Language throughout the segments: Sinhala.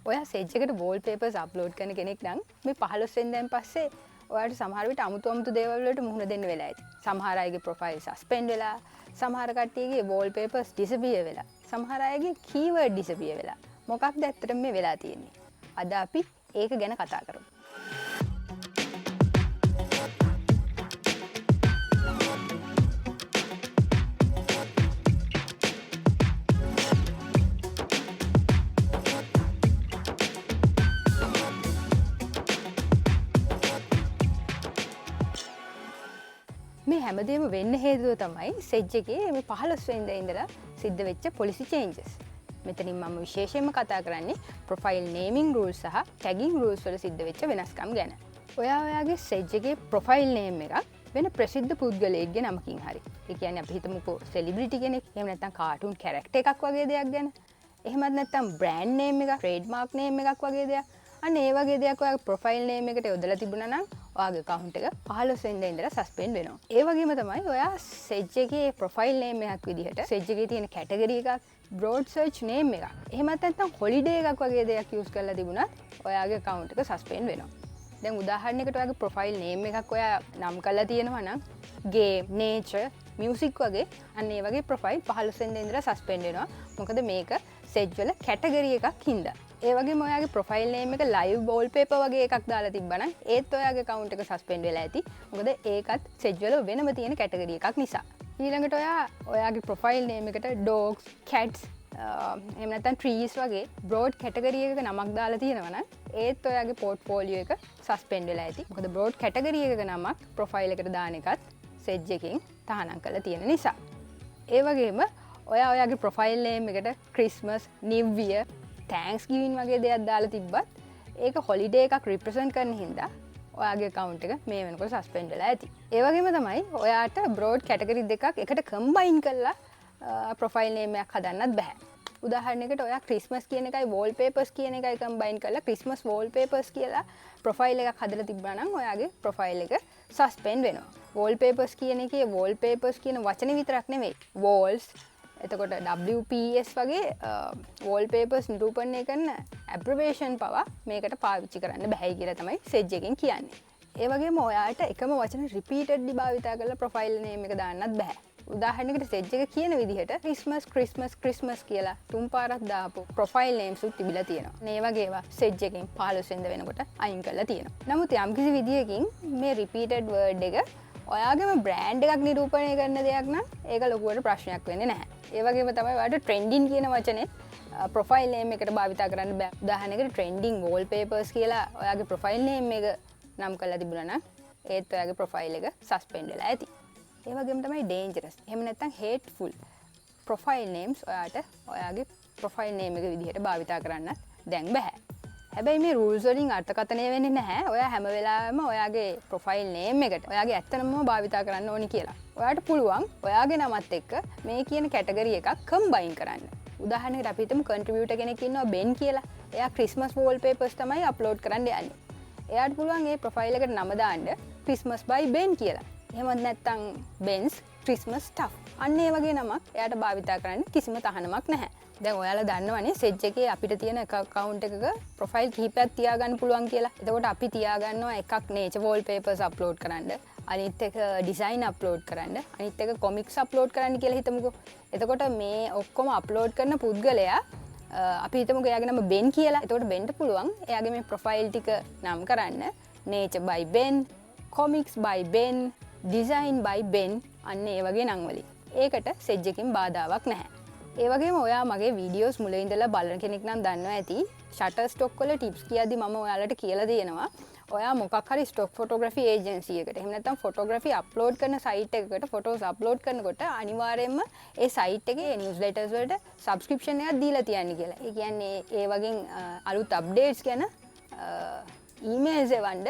ඔයා Zedge එකට wallpapers upload කරන කෙනෙක් නම් මේ 15 වෙනිදාන් පස්සේ ඔයාලට සමහර විට අමුතු දේවල් වලට මුහුණ දෙන්න වෙලා ඇති. සමහර අයගේ profile suspend වෙලා, සමහර කට්ටියගේ wallpapers disappear වෙලා, සමහර අයගේ keyword disappear වෙලා. මොකක්ද ඇත්තටම මේ වෙලා තියෙන්නේ? අද අපි ඒක ගැන කතා කරමු. මේ හැමදේම වෙන්න හේතුව තමයි Zedge එකේ මේ 15 වෙනිදා ඉඳලා සිද්ධ වෙච්ච policy changes. මෙතනින් මම විශේෂයෙන්ම කතා කරන්නේ profile naming rules සහ tagging rules වල සිද්ධ වෙච්ච වෙනස්කම් ගැන. ඔයාගේ Zedge එකේ profile name එකක් වෙන ප්‍රසිද්ධ පුද්ගලයෙක්ගේ නමකින් හරි. ඒ කියන්නේ අපි හිතමුකෝ celebrity කෙනෙක්, එහෙම නැත්නම් cartoon character එකක් වගේ දෙයක් ගැන. එහෙමත් නැත්නම් brand name එකක්, trademark name එකක් වගේ දෙයක්. අන්න ඒ වගේ දෙයක් ඔයාගේ ප්‍රොෆයිල් නේම් එකට යොදලා තිබුණා නම් ඔයාගේ account එක 15 වෙනිදා ඉඳලා සස්පෙන්ඩ් වෙනවා. ඒ වගේම තමයි ඔයා Zedge එකේ ප්‍රොෆයිල් නේම් එකක් විදිහට Zedge එකේ තියෙන කැටගරි එකක්, broad search name එකක්, එහෙමත් නැත්නම් holiday එකක් වගේ දෙයක් use කරලා තිබුණත් ඔයාගේ account එක සස්පෙන්ඩ් වෙනවා. දැන් උදාහරණයකට ඔයාගේ ප්‍රොෆයිල් නේම් එකක් ඔයා නම් කරලා තියෙනවා නම් game, nature, music වගේ අන්න ඒ වගේ ප්‍රොෆයිල් 15 වෙනිදා ඉඳලා සස්පෙන්ඩ් වෙනවා. මොකද මේක Zedge වල කැටගරි එකක් හින්දා. ඒ වගේම ඔයාගේ ප්‍රොෆයිල් නේම් එක live wallpaper වගේ එකක් දාලා තිබ්බනම් ඒත් ඔයාගේ account එක සස්පෙන්ඩ් වෙලා ඇති. මොකද ඒකත් Zedge වල වෙනම තියෙන කැටගරි එකක් නිසා. ඊළඟට ඔයාගේ ප්‍රොෆයිල් නේම් එකට dogs, cats, එහෙම නැත්නම් trees වගේ broad කැටගරි එකක නමක් දාලා තියෙනවා නම් ඒත් ඔයාගේ portfolio එක සස්පෙන්ඩ් වෙලා ඇති. මොකද broad කැටගරි එකක නමක් ප්‍රොෆයිල් එකට දාන එකත් Zedge එකෙන් තහනම් කරලා තියෙන නිසා. ඒ වගේම ඔයාගේ ප්‍රොෆයිල් නේම් එකට Christmas, New Year, Thanksgiving වගේ දෙයක් දාලා තිබ්බත් ඒක හොලිඩේ එකක් රිප්‍රසන්ට් කරන හින්දා ඔයාගේ account එක මේ වෙනකොට සස්පෙන්ඩ් වෙලා ඇති. ඒ වගේම තමයි ඔයාට broad category දෙකක් එකට combine කරලා profile name එකක් හදන්නත් බෑ. උදාහරණයකට ඔයා Christmas කියන එකයි wallpapers කියන එකයි combine කරලා Christmas wallpapers කියලා profile එකක් හදලා තිබ්බා නම් ඔයාගේ profile එක suspend වෙනවා. wallpapers කියන එකේ wallpapers කියන වචනේ විතරක් නෙවෙයි. walls, එතකොට WPS වගේ wallpapers නිරූපණය කරන abbreviation පවා මේකට පාවිච්චි කරන්න බැහැ කියලා තමයි Zedge එකෙන් කියන්නේ. ඒ වගේම ඔයාට එකම වචන repeatedly භාවිතා කරලා profile name එක දාන්නත් බැහැ. උදාහරණයකට Zedge එක කියන විදිහට Christmas කියලා තුන් පාරක් දාපු profile names උත් තිබිලා තියෙනවා. මේ වගේ ඒවා Zedge එකෙන් 15 වෙනිදා වෙනකොට අයින් කරලා තියෙනවා. නමුත් යම්කිසි විදියකින් මේ repeated word එක ඔයාගේම බ්‍රෑන්ඩ් එකක් නිරූපණය කරන දෙයක් නම් ඒක ලොකුවට ප්‍රශ්නයක් වෙන්නේ නැහැ. ඒ වගේම තමයි ඔයාලට trending කියන වචනේ profile name එකට භාවිතා කරන්න බෑ. උදාහරණයකට trending wallpapers කියලා ඔයාගේ profile name එක නම් කරලා තිබුණා නම් ඒත් ඔයාගේ profile එක suspend වෙලා ඇති. ඒ වගේම තමයි dangerous. එහෙම නැත්නම් hateful profile names ඔයාගේ profile name එක විදිහට භාවිතා කරන්නත් දැන් බෑ. හැබැයි මේ rules වලින් අර්ථකථනය වෙන්නේ නැහැ. ඔයා හැම වෙලාවෙම ඔයාගේ profile name එකට ඔයාගේ ඇත්ත නම භාවිතා කරන්න ඕනි කියලා. ඔයාට පුළුවන් ඔයාගේ නමත් එක්ක මේ කියන කැටගරි එකක් combine කරන්න. උදාහරණයකට අපි හිතමු contributor කෙනෙක් ඉන්නවා Ben කියලා. එයා Christmas wallpapers තමයි upload කරන්න යන්නේ. එයාට පුළුවන් මේ profile එකට නම දාන්න Christmas by Ben කියලා. එහෙමත් නැත්නම් Ben's Christmas stuff. අන්න ඒ වගේ නමක් එයාට භාවිතා කරන්න කිසිම තහනමක් නැහැ. දැන් ඔයාලා දන්නවනේ Zedge එකේ අපිට තියෙන account එකක profile කිහිපයක් තියාගන්න පුළුවන් කියලා. එතකොට අපි තියාගන්නවා එකක් nature wallpapers upload කරන්න, අනිත් එක design upload කරන්න, අනිත් එක comics upload කරන්න කියලා හිතමුකෝ. එතකොට මේ ඔක්කොම upload කරන පුද්ගලයා අපි හිතමුකෝ එයාගේ නම Ben කියලා. එතකොට Benට පුළුවන් එයාගේ මේ profile ටික නම් කරන්න nature by Ben, comics by Ben, design by Ben, අන්න ඒ වගේ නම් වලින්. ඒකට Zedge එකකින් බාධාවක් නැහැ. ඒ වගේම ඔයා මගේ වීඩියෝස් මුලින් ඉඳලා බලන කෙනෙක් නම් දන්නවා ඇති Shutterstock වල ටිප්ස් කියද්දි මම ඔයාලට කියලා දෙනවා ඔයා මොකක් හරි stock photography agency එකකට එහෙම නැත්නම් photography upload කරන site එකකට photos upload කරනකොට අනිවාර්යයෙන්ම ඒ site එකේ newsletters වලට subscription එකක් දීලා තියන්න කියලා. ඒ කියන්නේ ඒ වගේ අලුත් updates ගැන emails එවන්න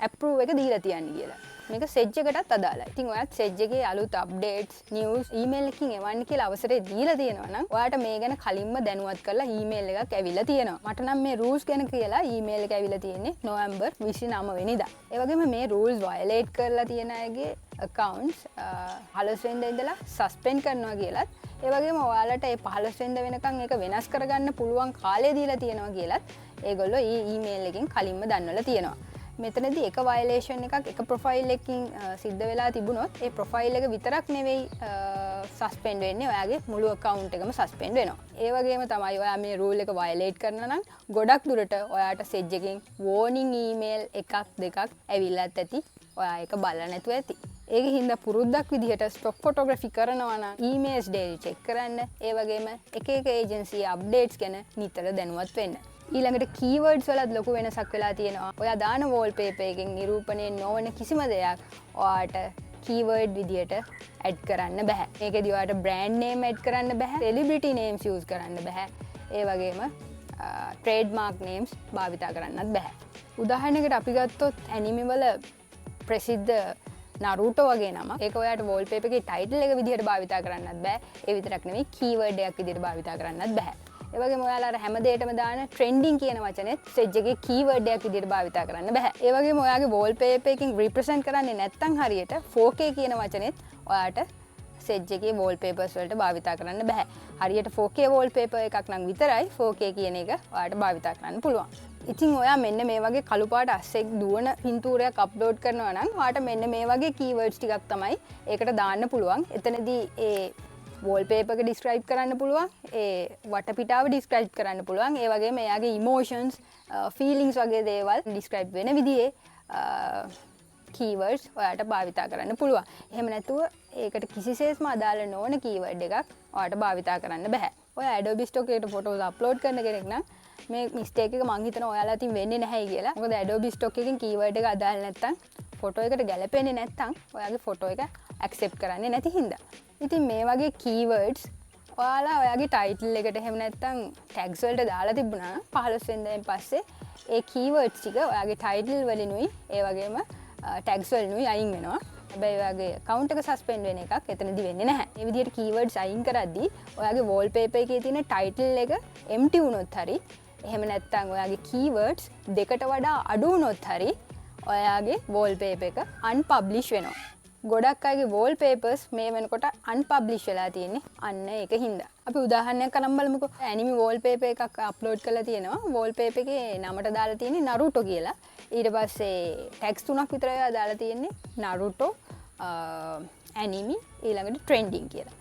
approve එක දීලා තියන්න කියලා. මේක Zedge එකටත් අදාළයි. ඉතින් ඔයාත් Zedge එකේ අලුත් updates, news, email එකකින් එවන්න කියලා අවසරය දීලා තියෙනවා නම් ඔයාට මේ ගැන කලින්ම දැනුවත් කරලා email එකක් ඇවිල්ලා තියෙනවා. මට නම් මේ rules ගැන කියලා email එක ඇවිල්ලා තියෙන්නේ November 29 වෙනිදා. ඒ වගේම මේ rules violate කරලා තියෙන අයගේ accounts 15 වෙනිදා ඉඳලා suspend කරනවා කියලත් ඒ වගේම ඔයාලට ඒ 15 වෙනිදා වෙනකන් ඒක වෙනස් කරගන්න පුළුවන් කාලය දීලා තියෙනවා කියලත් ඒගොල්ලෝ ඊමේල් එකෙන් කලින්ම දන්වලා තියෙනවා. මෙතනදී එක වයලේෂන් එකක් එක ප්‍රොෆයිල් එකකින් සිද්ධ වෙලා තිබුණොත් ඒ ප්‍රොෆයිල් එක විතරක් නෙවෙයි සස්පෙන්ඩ් වෙන්නේ, ඔයාගේ මුළු account එකම සස්පෙන්ඩ් වෙනවා. ඒ වගේම තමයි ඔයා මේ රූල් එක වයලේට් කරනවා නම් ගොඩක් දුරට ඔයාට Zedge එකෙන් warning email එකක් දෙකක් ඇවිල්ලාත් ඇති. ඔයා ඒක බලලා නැතුව ඇති. ඒක හින්දා පුරුද්දක් විදිහට ස්ටොක් ෆොටෝග්‍රැෆි කරනවා නම් emails daily check කරන්න. ඒ වගේම එක එක ඒජන්සි අප්ඩේට්ස් ගැන නිතර දැනුවත් වෙන්න. ඊළඟට කීවර්ඩ්ස් වලත් ලොකු වෙනසක් වෙලා තියෙනවා. ඔයා දාන wallpaper එකෙන් නිරූපණය නොවන කිසිම දෙයක් ඔයාට කීවර්ඩ් විදියට ඇඩ් කරන්න බෑ. මේකෙදි ඔයාට බ්‍රෑන්ඩ් නේම් ඇඩ් කරන්න බෑ. සෙලිබ්‍රිටි නේම්ස් යූස් කරන්න බෑ. ඒ වගේම ට්‍රේඩ්මාර්ක් නේම්ස් භාවිතා කරන්නත් බෑ. උදාහරණයකට අපි ගත්තොත් ඇනිමේ වල ප්‍රසිද්ධ නරුටෝ වගේ නම ඒක ඔයාට wallpaper එකේ ටයිටල් එක විදිහට භාවිතා කරන්නත් බෑ. ඒ විතරක් නෙවෙයි කීවර්ඩ් එකක් විදිහට භාවිතා කරන්නත් බෑ. ඒ වගේම ඔයාලා හැම දෙයකටම දාන ට්‍රෙන්ඩින් කියන වචනේත් Zedge එකේ කීවර්ඩ් එකක් විදිහට භාවිතා කරන්න බෑ. ඒ වගේම ඔයාගේ wallpaper එකකින් represent කරන්නේ නැත්නම් හරියට 4K කියන වචනේත් ඔයාට Zedge එකේ wallpapers වලට භාවිතා කරන්න බෑ. හරියට 4K wallpaper එකක් නම් විතරයි 4K කියන එක ඔයාට භාවිතා කරන්න පුළුවන්. ඉතින් ඔයා මෙන්න මේ වගේ කළු පාට අස්සෙක් දුවන පින්තූරයක් අප්ලෝඩ් කරනවා නම් ඔයාට මෙන්න මේ වගේ කීවර්ඩ්ස් ටිකක් තමයි ඒකට දාන්න පුළුවන්. එතනදී ඒ wallpaper එක describe කරන්න පුළුවන්, ඒ වටපිටාව describe කරන්න පුළුවන්, ඒ වගේම එයාගේ emotions, feelings වගේ දේවල් describe වෙන විදිහේ keywords ඔයාට භාවිතා කරන්න පුළුවන්. එහෙම නැතුව ඒකට කිසිසේත්ම අදාළ නොවන keyword එකක් ඔයාට භාවිතා කරන්න බෑ. ඔයා Adobe Stock එකට photos upload කරන කෙනෙක් නම් මේ mistake එක මං හිතනවා ඔයාලා අතින් වෙන්නේ නැහැ කියලා. මොකද Adobe Stock එකකින් keyword එක අදාළ නැත්තම් ෆොටෝ එකට ගැලපෙන්නේ නැත්තම් ඔයාගේ ෆොටෝ එක accept කරන්නේ නැති හින්දා. ඉතින් මේ වගේ keywords ඔයාලා ඔයාගේ title එකට එහෙම නැත්තම් tags වලට දාලා තිබුණා නම් 15 වෙනිදාෙන් පස්සේ ඒ keywords ටික ඔයාගේ title වලිනුයි ඒ වගේම tags වලිනුයි අයින් වෙනවා. හැබැයි ඔයාගේ account එක suspend වෙන එකක් එතනදි වෙන්නේ නැහැ. මේ විදිහට keywords අයින් කරද්දී ඔයාගේ wallpaper එකේ තියෙන title එක empty වුණොත් හරි එහෙම නැත්තම් ඔයාගේ keywords දෙකට වඩා අඩු වුණොත් හරි ඔයාගේ wallpaper එක unpublish වෙනවා. ගොඩක් අයගේ wallpapers මේ වෙනකොට unpublish වෙලා තියෙන්නේ අන්න ඒක හින්දා. අපි උදාහරණයක් අරන් බලමුකෝ. anime wallpaper එකක් upload කරලා තියෙනවා. wallpaper එකේ නමට දාලා තියෙන්නේ Naruto කියලා. ඊට පස්සේ tags 3ක් විතර ඒවා දාලා තියෙන්නේ Naruto, anime ඊළඟට trending කියලා.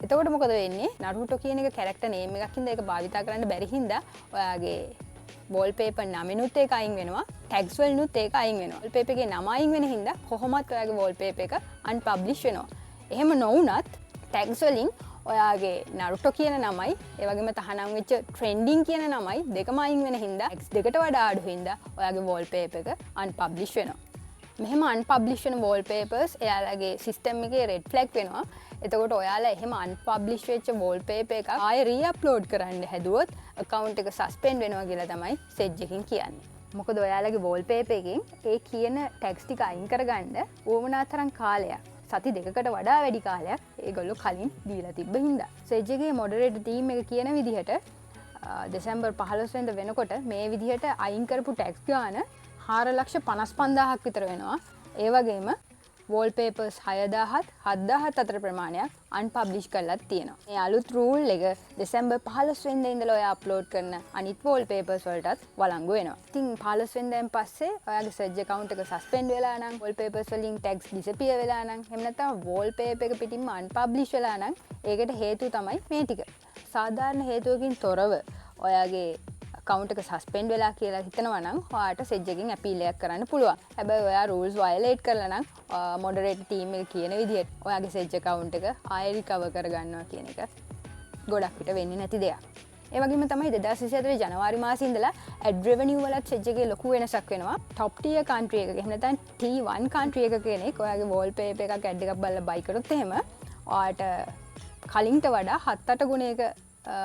එතකොට මොකද වෙන්නේ? Naruto කියන එක character name එකක් හින්දා ඒක භාවිතා කරන්න බැරි හින්දා ඔයාගේ wallpaper නමිනුත් ඒක අයින් වෙනවා, tags වලිනුත් ඒක අයින් වෙනවා. wallpaper එකේ නම අයින් වෙන හින්දා කොහොමත් ඔයාගේ wallpaper එක unpublish වෙනවා. එහෙම නොවුනත් tags වලින් ඔයාගේ Naruto කියන නමයි ඒ වගේම තහනම් වෙච්ච trending කියන නමයි දෙකම අයින් වෙන හින්දා tags දෙකට වඩා අඩු හින්දා ඔයාගේ wallpaper එක unpublish වෙනවා. මෙහෙම unpublish වෙන wallpapers එයාලගේ system එකේ red flag වෙනවා. එතකොට ඔයාලා එහෙම unpublish වෙච්ච wallpaper එකක් ආයෙ re-upload කරන්න හැදුවොත් account එක suspend වෙනවා කියලා තමයි Zedge එකෙන් කියන්නේ. මොකද ඔයාලගේ wallpaper එකෙන් ඒ කියන tags ටික අයින් කරගන්න ඕමනා තරම් කාලයක් සති දෙකකට වඩා වැඩි කාලයක් ඒගොල්ලෝ කලින් දීලා තිබ්බ හින්දා. Zedge එකේ moderator team එක කියන විදිහට දෙසැම්බර් 15 වෙනිදා වෙනකොට මේ විදිහට අයින් කරපු tags ගාන 4,55,000ක් විතර වෙනවා. ඒ වගේම wallpapers 6,000ත් 7,000ත් අතර ප්‍රමාණයක් unpublish කරලා තියෙනවා. මේ අලුත් rule එක දෙසැම්බර් 15 වෙනිදා ඉඳලා ඔයා upload කරන අනිත් wallpapers වලටත් වළංගු වෙනවා. ඉතින් 15 වෙනිදාන් පස්සේ ඔයාගේ Zedge account එක suspend වෙලා නම් wallpapers වලින් tags disappear වෙලා නම් එහෙම නැත්නම් wallpaper එක පිටින්ම unpublish වෙලා නම් ඒකට හේතුව තමයි මේ ටික. සාධාරණ හේතුවකින් තොරව ඔයාගේ account එක suspend වෙලා කියලා හිතනවා නම් ඔයාට Zedge එකෙන් appeal එකක් කරන්න පුළුවන්. හැබැයි ඔයා rules violate කරලා නම් moderator team එක කියන විදිහට ඔයාගේ Zedge account එක ආයෙ recover කරගන්නවා කියන එක ගොඩක් විට වෙන්නේ නැති දෙයක්. ඒ වගේම තමයි 2024 ජනවාරි මාසයේ ඉඳලා ad revenue වලත් Zedge එකේ ලොකු වෙනසක් වෙනවා. top tier country එකක එහෙම නැත්නම් T1 country එකක කෙනෙක් ඔයාගේ wallpaper එකක් ad එකක් බලලා buy කරොත් එහෙම ඔයාට කලින්ට වඩා 7-8 ගුණයක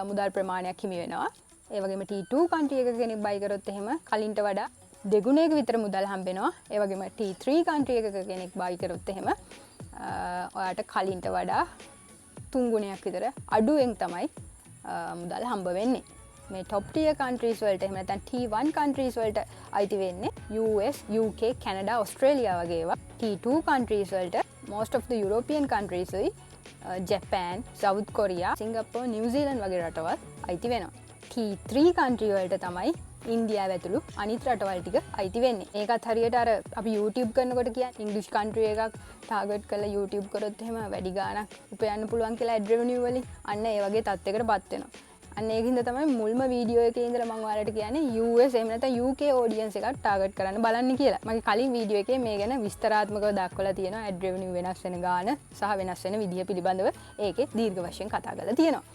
මුදල් ප්‍රමාණයක් හිමි වෙනවා. ඒ වගේම T2 country එකක කෙනෙක් buy කරොත් එහෙම කලින්ට වඩා දෙගුණයක විතර මුදල් හම්බ වෙනවා. ඒ වගේම T3 country එකක කෙනෙක් buy කරොත් එහෙම ඔයාට කලින්ට වඩා 3 ගුණයක් විතර අඩුවෙන් තමයි මුදල් හම්බ වෙන්නේ. මේ top tier countries වලට එහෙම නැත්නම් T1 countries වලට අයිති වෙන්නේ US, UK, Canada, Australia වගේ ඒවා. T2 countries වලට most of the European countries උයි Japan, South Korea, Singapore, New Zealand වගේ රටවල් අයිති වෙනවා. T3 country වලට තමයි ඉන්දියාව ඇතුළු අනිත් රටවල් ටික අයිති වෙන්නේ. ඒකත් හරියට අර අපි YouTube කරනකොට කියන්නේ ඉංග්‍රීසි country එකක් ටාගට් කරලා YouTube කරොත් එහෙම වැඩි ගාණක් උපයන්න පුළුවන් කියලා ad revenue වලින් අන්න ඒ වගේ තත්යකටපත් වෙනවා. අන්න ඒකින්ද තමයි මුල්ම වීඩියෝ එකේ ඉඳලා මම ඔයාලට කියන්නේ US එහෙම නැත්නම් UK audience එකක් ටාගට් කරන්න බලන්න කියලා. මගේ කලින් වීඩියෝ එකේ මේ ගැන විස්තරාත්මකව දක්වලා තියෙනවා ad revenue වෙනස් වෙන ගාණ සහ වෙනස් වෙන විදිය පිළිබඳව ඒකේ දීර්ඝ වශයෙන් කතා කරලා තියෙනවා.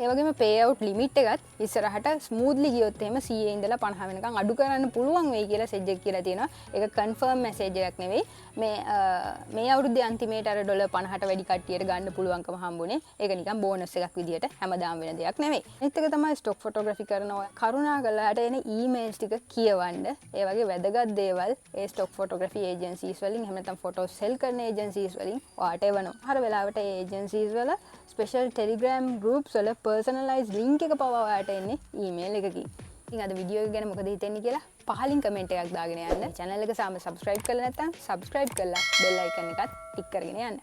ඒ වගේම payout limit එකත් ඉස්සරහට smoothly ගියොත් එහෙම 100 ඉඳලා 50 වෙනකන් අඩු කරන්න පුළුවන් වෙයි කියලා Zedge එක කියලා තියෙනවා. ඒක confirm message එකක් නෙවෙයි. මේ අවුරුද්දේ අන්තිමේට අර ඩොලර් 50ට වැඩි කට්ටියට ගන්න පුළුවන්කම හම්බුනේ. ඒක නිකන් බෝනස් එකක් විදියට හැමදාම වෙන දෙයක් නෙවෙයි. අනිත් එක තමයි stock photography කරන ඔය කරුණාකරලාට එන emails ටික කියවන්න. ඒ වගේ වැදගත් දේවල් ඒ stock photography agencies වලින් එහෙම නැත්නම් photos sell කරන agencies වලින් ඔයාට එවනවා. හර වෙලාවට ඒ agencies වල special telegram groups වල personalized link එක පවා ඔයාට එන්නේ email එකකින්. ඉතින් අද වීඩියෝ එක ගැන මොකද හිතෙන්නේ කියලා පහලින් කමෙන්ට් එකක් දාගෙන යන්න. channel එක සාම subscribe කරලා නැත්නම් subscribe කරලා bell icon එකත් ටික් කරගෙන යන්න.